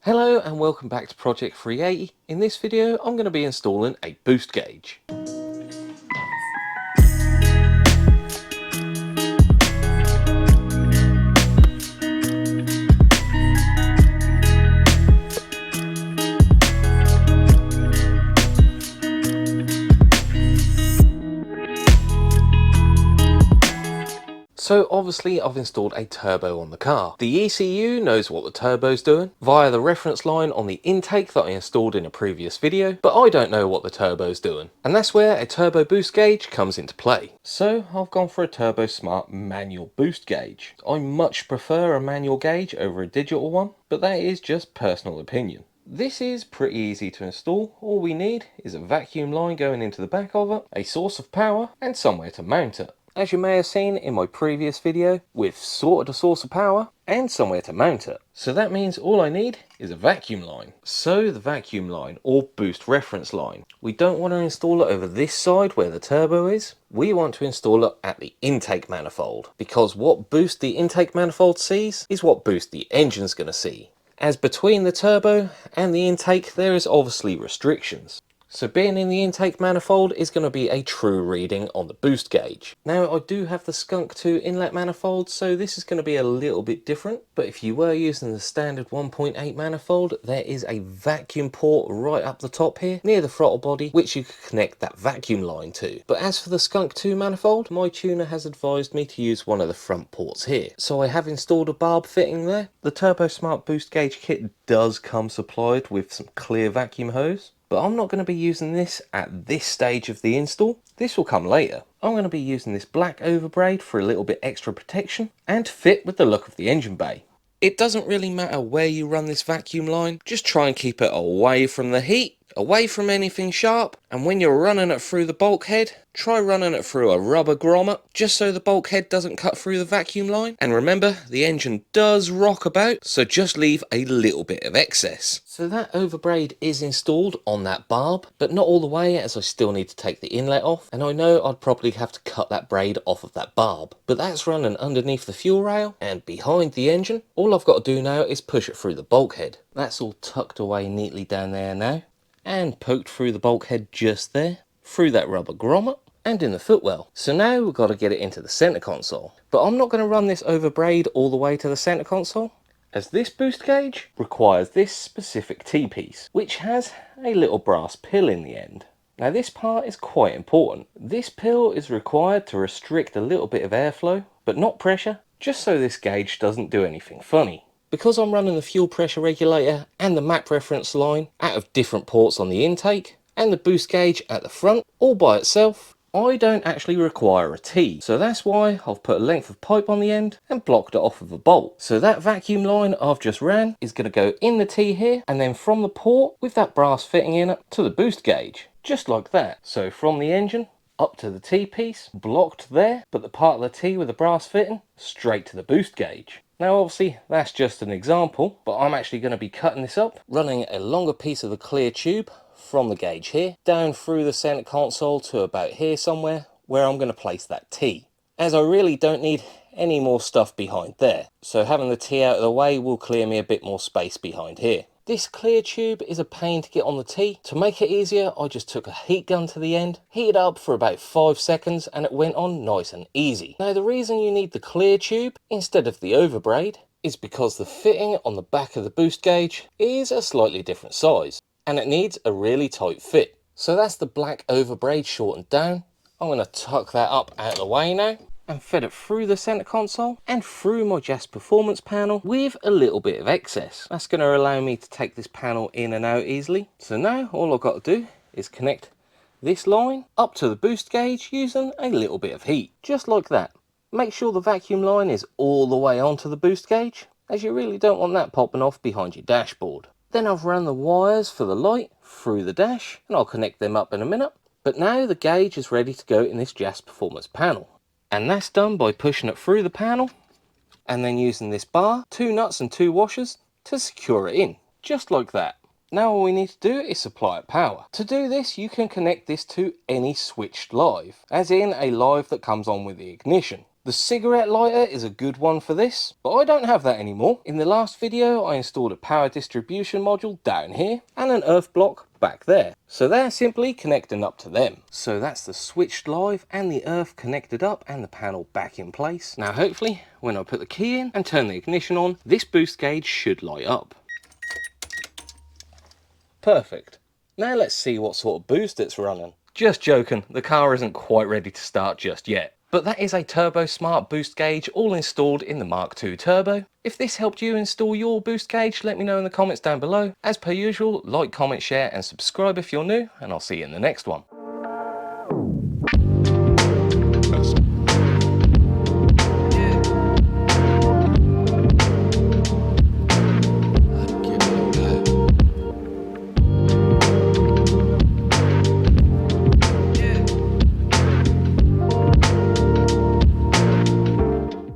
Hello and welcome back to Project 380. In this video I'm going to be installing a boost gauge. So obviously I've installed a turbo on the car. The ECU knows what the turbo's doing via the reference line on the intake that I installed in a previous video, but I don't know what the turbo's doing. And that's where a turbo boost gauge comes into play. So I've gone for a Turbosmart manual boost gauge. I much prefer a manual gauge over a digital one, but that is just personal opinion. This is pretty easy to install. All we need is a vacuum line going into the back of it, a source of power, and somewhere to mount it. As you may have seen in my previous video, we've sorted a source of power and somewhere to mount it. So that means all I need is a vacuum line. So the vacuum line or boost reference line, we don't want to install it over this side where the turbo is. We want to install it at the intake manifold, because what boost the intake manifold sees is what boost the engine's going to see. As between the turbo and the intake there is obviously restrictions. So being in the intake manifold is going to be a true reading on the boost gauge. Now I do have the Skunk 2 inlet manifold, so this is going to be a little bit different. But if you were using the standard 1.8 manifold, there is a vacuum port right up the top here, near the throttle body, which you can connect that vacuum line to. But as for the Skunk 2 manifold, my tuner has advised me to use one of the front ports here. So I have installed a barb fitting there. The Turbosmart boost gauge kit does come supplied with some clear vacuum hose. But I'm not going to be using this at this stage of the install. This will come later. I'm going to be using this black overbraid for a little bit extra protection and to fit with the look of the engine bay. It doesn't really matter where you run this vacuum line, just try and keep it away from the heat, away from anything sharp, and when you're running it through the bulkhead, try running it through a rubber grommet, just so the bulkhead doesn't cut through the vacuum line. And remember, the engine does rock about, so just leave a little bit of excess. So that overbraid is installed on that barb, but not all the way, as I still need to take the inlet off, and I know I'd probably have to cut that braid off of that barb. But that's running underneath the fuel rail and behind the engine. All I've got to do now is push it through the bulkhead. That's all tucked away neatly down there now, and poked through the bulkhead just there, through that rubber grommet, and in the footwell. So now we've got to get it into the centre console. But I'm not going to run this overbraid all the way to the centre console, as this boost gauge requires this specific T-piece, which has a little brass pill in the end. Now this part is quite important. This pill is required to restrict a little bit of airflow, but not pressure, just so this gauge doesn't do anything funny. Because I'm running the fuel pressure regulator and the map reference line out of different ports on the intake, and the boost gauge at the front, all by itself, I don't actually require a T. So that's why I've put a length of pipe on the end and blocked it off with a bolt. So that vacuum line I've just ran is going to go in the T here, and then from the port with that brass fitting in it to the boost gauge. Just like that. So from the engine up to the T-piece, blocked there, but the part of the T with the brass fitting, straight to the boost gauge. Now obviously that's just an example, but I'm actually going to be cutting this up, running a longer piece of the clear tube from the gauge here, down through the centre console to about here somewhere, where I'm going to place that T. As I really don't need any more stuff behind there, so having the T out of the way will clear me a bit more space behind here. This clear tube is a pain to get on the T. To make it easier, I just took a heat gun to the end, heated up for about 5 seconds, and it went on nice and easy. Now the reason you need the clear tube instead of the overbraid is because the fitting on the back of the boost gauge is a slightly different size, and it needs a really tight fit. So that's the black overbraid shortened down. I'm going to tuck that up out of the way now, and fed it through the centre console and through my JAS performance panel with a little bit of excess. That's going to allow me to take this panel in and out easily. So now all I've got to do is connect this line up to the boost gauge using a little bit of heat, just like that. Make sure the vacuum line is all the way onto the boost gauge, as you really don't want that popping off behind your dashboard. Then I've run the wires for the light through the dash, and I'll connect them up in a minute. But now the gauge is ready to go in this JAS performance panel. And that's done by pushing it through the panel and then using this bar, 2 nuts and 2 washers to secure it in, just like that. Now all we need to do is supply it power. To do this, you can connect this to any switched live, as in a live that comes on with the ignition. The cigarette lighter is a good one for this, but I don't have that anymore. In the last video I installed a power distribution module down here and an earth block back there. So they're simply connecting up to them. So that's the switched live and the earth connected up and the panel back in place. Now hopefully when I put the key in and turn the ignition on, this boost gauge should light up. Perfect. Now let's see what sort of boost it's running. Just joking, the car isn't quite ready to start just yet. But that is a Turbosmart boost gauge all installed in the Mark II Turbo. If this helped you install your boost gauge, let me know in the comments down below. As per usual, like, comment, share and subscribe if you're new, and I'll see you in the next one.